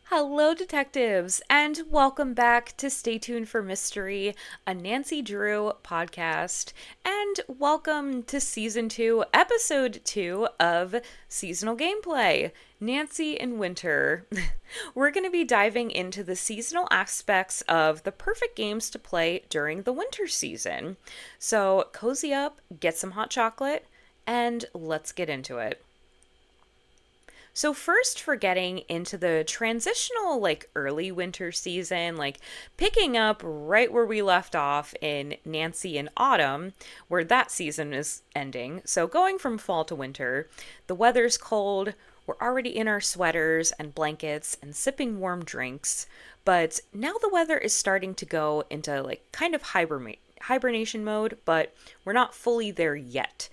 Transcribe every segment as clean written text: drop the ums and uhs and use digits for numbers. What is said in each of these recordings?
Hello, detectives, and welcome back to Stay Tuned for Mystery, a Nancy Drew podcast, and welcome to Season 2, Episode 2 of Seasonal Gameplay, Nancy in Winter. We're going to be diving into the seasonal aspects of the perfect games to play during the winter season. So cozy up, get some hot chocolate, and let's get into it. So first, for getting into the transitional, early winter season, picking up right where we left off in Nancy in Autumn, where that season is ending. So going from fall to winter, the weather's cold, we're already in our sweaters and blankets and sipping warm drinks, but now the weather is starting to go into kind of hibernation mode, but we're not fully there yet.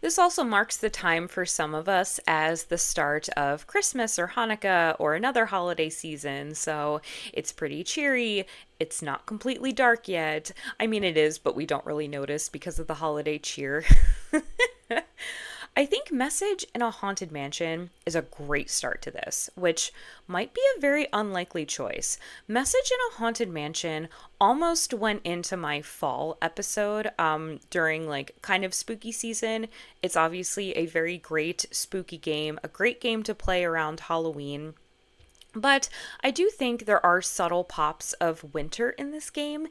This also marks the time for some of us as the start of Christmas or Hanukkah or another holiday season, so it's pretty cheery. It's not completely dark yet. I mean, it is, but we don't really notice because of the holiday cheer. I think Message in a Haunted Mansion is a great start to this, which might be a very unlikely choice. Message in a Haunted Mansion almost went into my fall episode during kind of spooky season. It's obviously a very great spooky game, a great game to play around Halloween. But I do think there are subtle pops of winter in this game,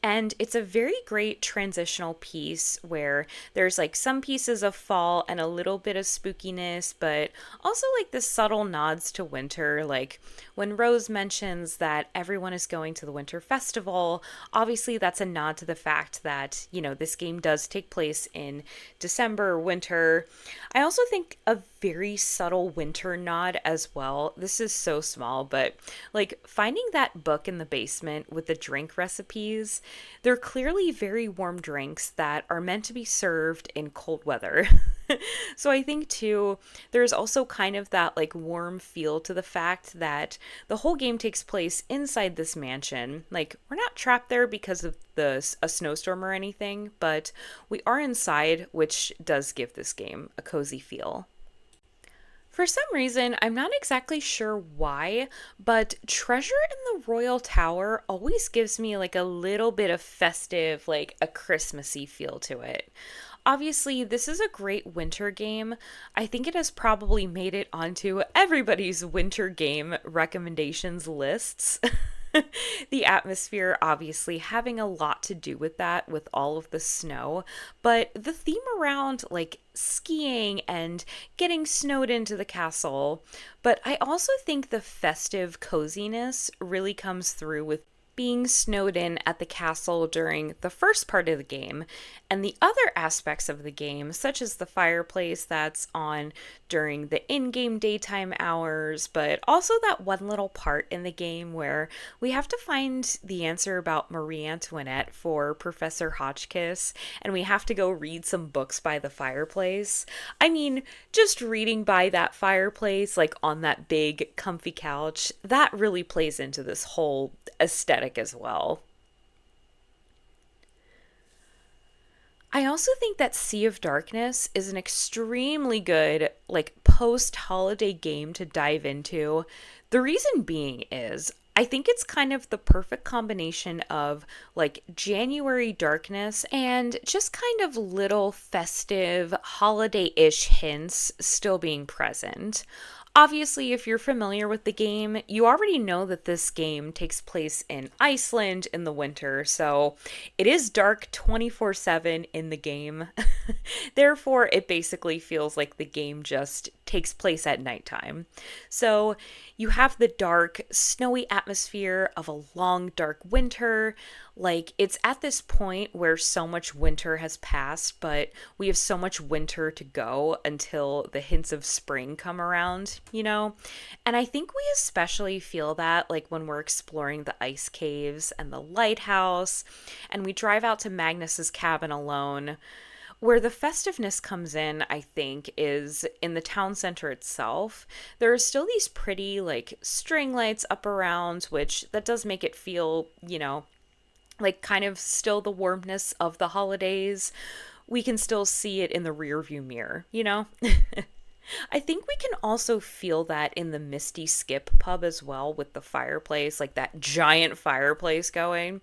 and it's a very great transitional piece where there's some pieces of fall and a little bit of spookiness, but also the subtle nods to winter. Like when Rose mentions that everyone is going to the winter festival, obviously that's a nod to the fact that, this game does take place in December, winter. I also think a very subtle winter nod as well. This is so small, but finding that book in the basement with the drink recipes, they're clearly very warm drinks that are meant to be served in cold weather. So I think too, there's also kind of that warm feel to the fact that the whole game takes place inside this mansion. We're not trapped there because of a snowstorm or anything, but we are inside, which does give this game a cozy feel. For some reason, I'm not exactly sure why, but Treasure in the Royal Tower always gives me a little bit of festive, a Christmassy feel to it. Obviously, this is a great winter game. I think it has probably made it onto everybody's winter game recommendations lists. The atmosphere obviously having a lot to do with that, with all of the snow, but the theme around skiing and getting snowed into the castle. But I also think the festive coziness really comes through with being snowed in at the castle during the first part of the game, and the other aspects of the game, such as the fireplace that's on during the in-game daytime hours, but also that one little part in the game where we have to find the answer about Marie Antoinette for Professor Hotchkiss, and we have to go read some books by the fireplace. I mean, just reading by that fireplace, on that big comfy couch, that really plays into this whole aesthetic as well. I also think that Sea of Darkness is an extremely good, post-holiday game to dive into. The reason being is I think it's kind of the perfect combination of January darkness and just kind of little festive holiday-ish hints still being present. Obviously, if you're familiar with the game, you already know that this game takes place in Iceland in the winter, so it is dark 24/7 in the game. Therefore, it basically feels like the game just takes place at nighttime. So you have the dark, snowy atmosphere of a long, dark winter. It's at this point where so much winter has passed, but we have so much winter to go until the hints of spring come around, And I think we especially feel that when we're exploring the ice caves and the lighthouse, and we drive out to Magnus's cabin alone. Where the festiveness comes in, I think, is in the town center itself. There are still these pretty, string lights up around, which that does make it feel, kind of still the warmness of the holidays. we can still see it in the rearview mirror, you know? I think we can also feel that in the Misty Skip pub as well, with the fireplace, like that giant fireplace going.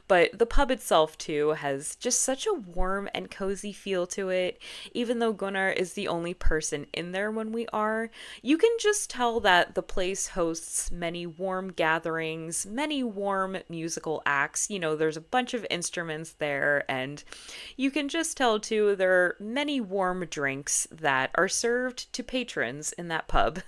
But the pub itself, too, has just such a warm and cozy feel to it. Even though Gunnar is the only person in there when we are, you can just tell that the place hosts many warm gatherings, many warm musical acts. You know, there's a bunch of instruments there, and you can just tell, too, there are many warm drinks that are served to patrons in that pub.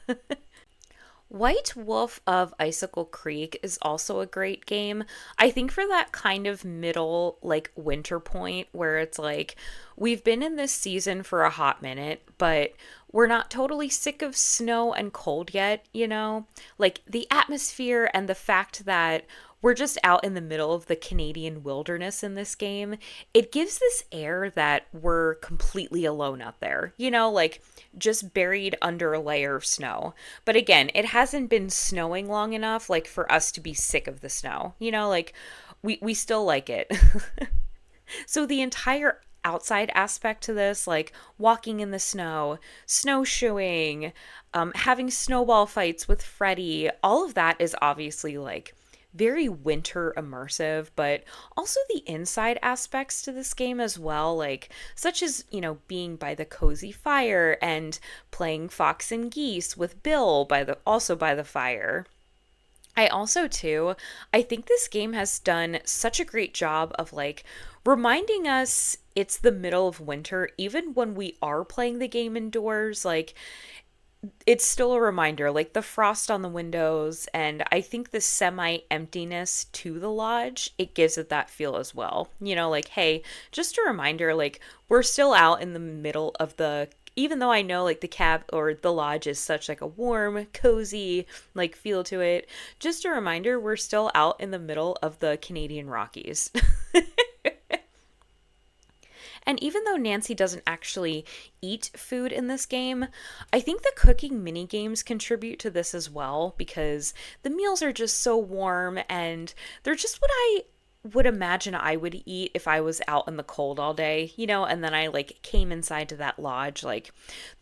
White Wolf of Icicle Creek is also a great game. I think for that kind of middle, like winter point where it's like, we've been in this season for a hot minute, but we're not totally sick of snow and cold yet, you know? Like the atmosphere and the fact that we're just out in the middle of the Canadian wilderness in this game, it gives this air that we're completely alone out there, you know, like just buried under a layer of snow. But again, it hasn't been snowing long enough like for us to be sick of the snow. You know, like we still like it. So the entire outside aspect to this, like walking in the snow, snowshoeing, having snowball fights with Freddy, all of that is obviously like very winter immersive, but also the inside aspects to this game as well, like such as, you know, being by the cozy fire and playing Fox and Geese with Bill by the fire. I also too, I think this game has done such a great job of like reminding us it's the middle of winter even when we are playing the game indoors. Like it's still a reminder, like the frost on the windows, and I think the semi emptiness to the lodge, it gives it that feel as well. You know, like, hey, just a reminder, like, we're still out in the middle of the, even though I know like the cab or the lodge is such like a warm, cozy, like feel to it, just a reminder, we're still out in the middle of the Canadian Rockies. And even though Nancy doesn't actually eat food in this game, I think the cooking mini games contribute to this as well because the meals are just so warm and they're just what I would imagine I would eat if I was out in the cold all day, you know, and then I like came inside to that lodge, like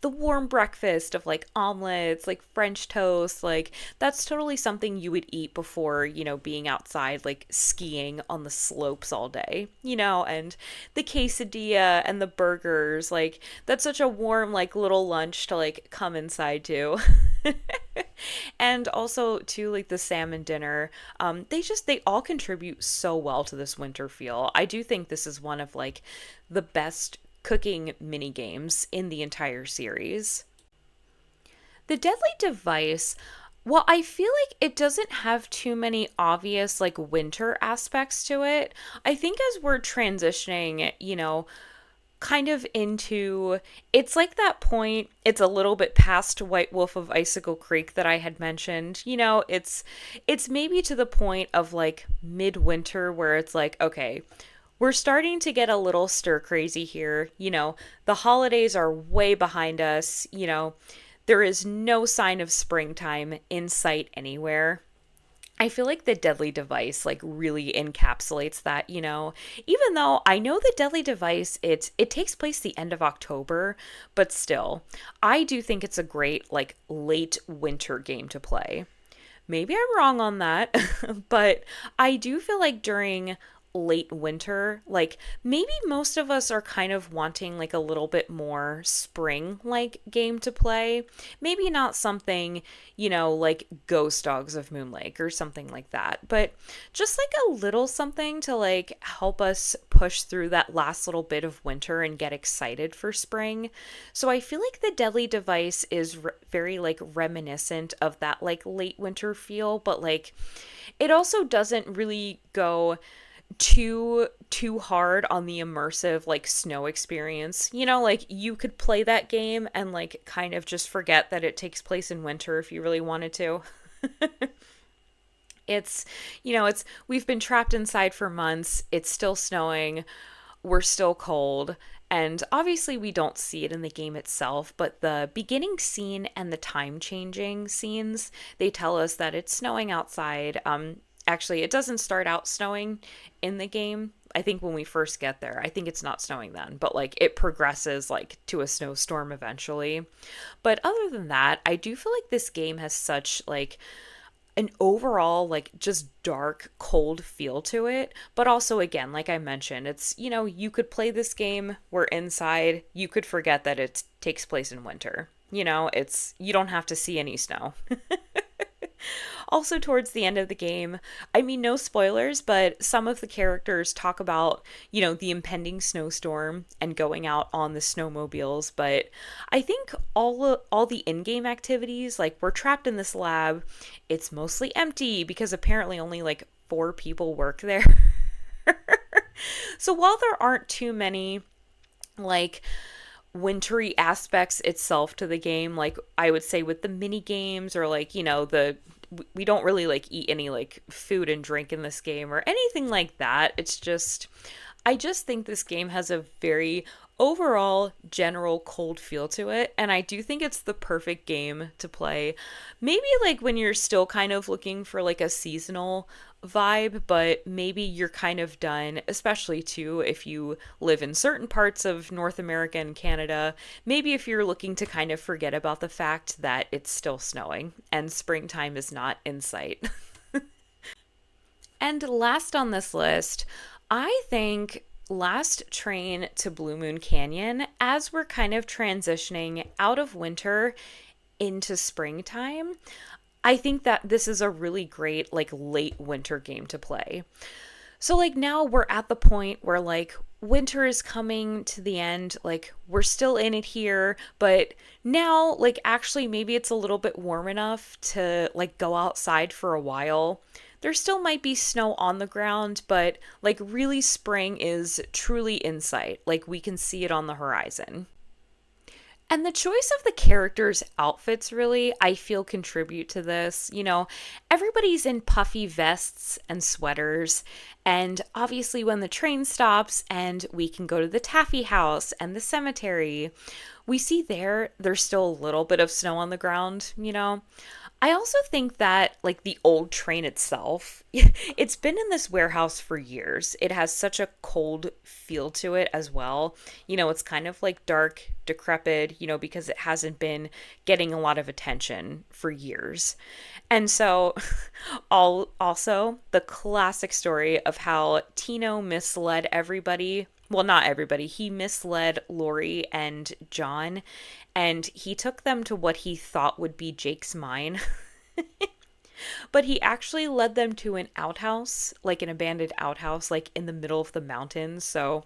the warm breakfast of like omelets, like French toast, like that's totally something you would eat before, you know, being outside, like skiing on the slopes all day, you know, and the quesadilla and the burgers, like that's such a warm, like little lunch to like come inside to. And also to like the salmon dinner, they all contribute so well to this winter feel. I do think this is one of like the best cooking mini games in the entire series. The Deadly Device, well, I feel like it doesn't have too many obvious like winter aspects to it. I think as we're transitioning, you know, kind of into, it's like that point, it's a little bit past White Wolf of Icicle Creek that I had mentioned. You know, it's maybe to the point of like midwinter where it's like, okay, we're starting to get a little stir crazy here. You know, the holidays are way behind us, you know, there is no sign of springtime in sight anywhere. I feel like the Deadly Device like really encapsulates that, you know. Even though I know the Deadly Device, it takes place the end of October, but still, I do think it's a great like late winter game to play. Maybe I'm wrong on that, but I do feel like during late winter, like maybe most of us are kind of wanting like a little bit more spring like game to play. Maybe not something, you know, like Ghost Dogs of Moon Lake or something like that, but just like a little something to like help us push through that last little bit of winter and get excited for spring. So I feel like the Deadly Device is very like reminiscent of that like late winter feel, but like it also doesn't really go too hard on the immersive like snow experience. You know, like you could play that game and like kind of just forget that it takes place in winter if you really wanted to. It's, you know, it's we've been trapped inside for months. It's still snowing. We're still cold. And obviously, we don't see it in the game itself, but the beginning scene and the time changing scenes, they tell us that it's snowing outside. Actually, it doesn't start out snowing in the game. I think when we first get there, I think it's not snowing then, but like it progresses like to a snowstorm eventually. But other than that, I do feel like this game has such like an overall like just dark cold feel to it, but also again like I mentioned, it's you could play this game, we're inside, you could forget that it takes place in winter. It's you don't have to see any snow. Also, towards the end of the game, I mean, no spoilers, but some of the characters talk about, the impending snowstorm and going out on the snowmobiles. But I think all the in-game activities, like we're trapped in this lab, it's mostly empty because apparently only like 4 people work there. So while there aren't too many like wintry aspects itself to the game, like I would say with the mini games or like the we don't really like eat any like food and drink in this game or anything like that. It's just I just think this game has a very overall general cold feel to it, and I do think it's the perfect game to play maybe like when you're still kind of looking for like a seasonal vibe, but maybe you're kind of done, especially too if you live in certain parts of North America and Canada. Maybe if you're looking to kind of forget about the fact that it's still snowing and springtime is not in sight. And last on this list, I think Last Train to Blue Moon Canyon, as we're kind of transitioning out of winter into springtime, I think that this is a really great like late winter game to play. So like now we're at the point where like winter is coming to the end, like we're still in it here, but now like actually maybe it's a little bit warm enough to like go outside for a while. There still might be snow on the ground, but like really spring is truly in sight. Like we can see it on the horizon. And the choice of the characters' outfits really, I feel, contribute to this. Everybody's in puffy vests and sweaters. And obviously, when the train stops and we can go to the taffy house and the cemetery, we see there's still a little bit of snow on the ground. I also think that, like, the old train itself, it's been in this warehouse for years. It has such a cold feel to it as well. It's kind of like dark, decrepit, because it hasn't been getting a lot of attention for years. And so, also, the classic story of how Tino misled everybody. Well, not everybody. He misled Lori and John, and he took them to what he thought would be Jake's mine. But he actually led them to an outhouse, like an abandoned outhouse, like in the middle of the mountains. So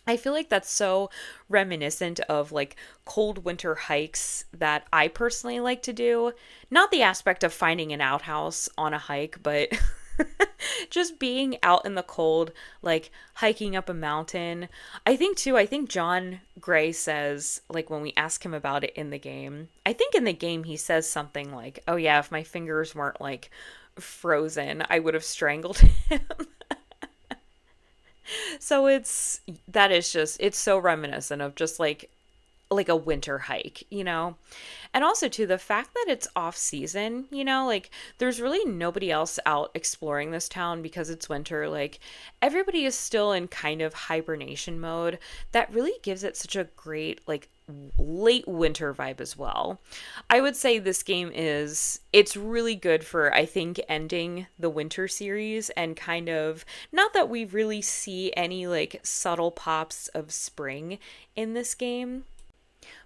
I feel like that's so reminiscent of like cold winter hikes that I personally like to do. Not the aspect of finding an outhouse on a hike, but just being out in the cold, like hiking up a mountain. I think John Gray says, like when we ask him about it in the game, I think in the game he says something like, oh yeah, if my fingers weren't like frozen, I would have strangled him. So it's so reminiscent of just like a winter hike. And also too the fact that it's off season, like there's really nobody else out exploring this town because it's winter. Like everybody is still in kind of hibernation mode. That really gives it such a great like late winter vibe as well. I would say this game it's really good for I think ending the winter series and kind of not that we really see any like subtle pops of spring in this game.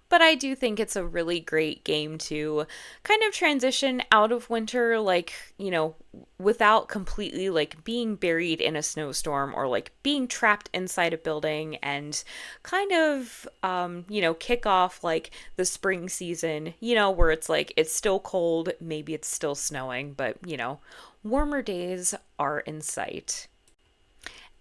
But I do think it's a really great game to kind of transition out of winter, like, without completely like being buried in a snowstorm or like being trapped inside a building and kind of, kick off like the spring season, where it's like it's still cold, maybe it's still snowing, but, warmer days are in sight.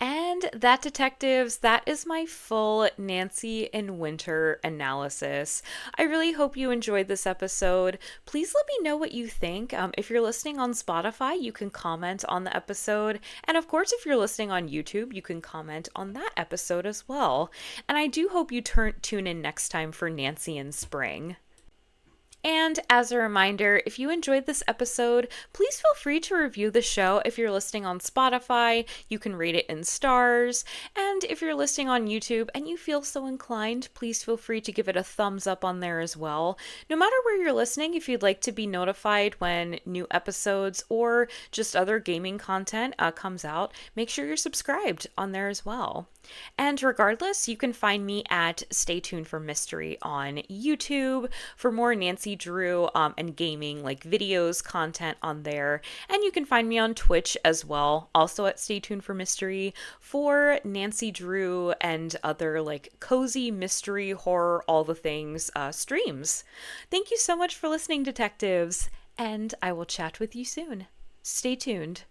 And that, detectives, that is my full Nancy in Winter analysis. I really hope you enjoyed this episode. Please let me know what you think. If you're listening on Spotify, you can comment on the episode. And of course, if you're listening on YouTube, you can comment on that episode as well. And I do hope you tune in next time for Nancy in Spring. And as a reminder, if you enjoyed this episode, please feel free to review the show. If you're listening on Spotify, you can rate it in stars. And if you're listening on YouTube and you feel so inclined, please feel free to give it a thumbs up on there as well. No matter where you're listening, if you'd like to be notified when new episodes or just other gaming content comes out, make sure you're subscribed on there as well. And regardless, you can find me at Stay Tuned for Mystery on YouTube for more Nancy Drew and gaming like videos, content on there. And you can find me on Twitch as well, also at Stay Tuned for Mystery for Nancy Drew and other like cozy mystery, horror, all the things streams. Thank you so much for listening, detectives, and I will chat with you soon. Stay tuned.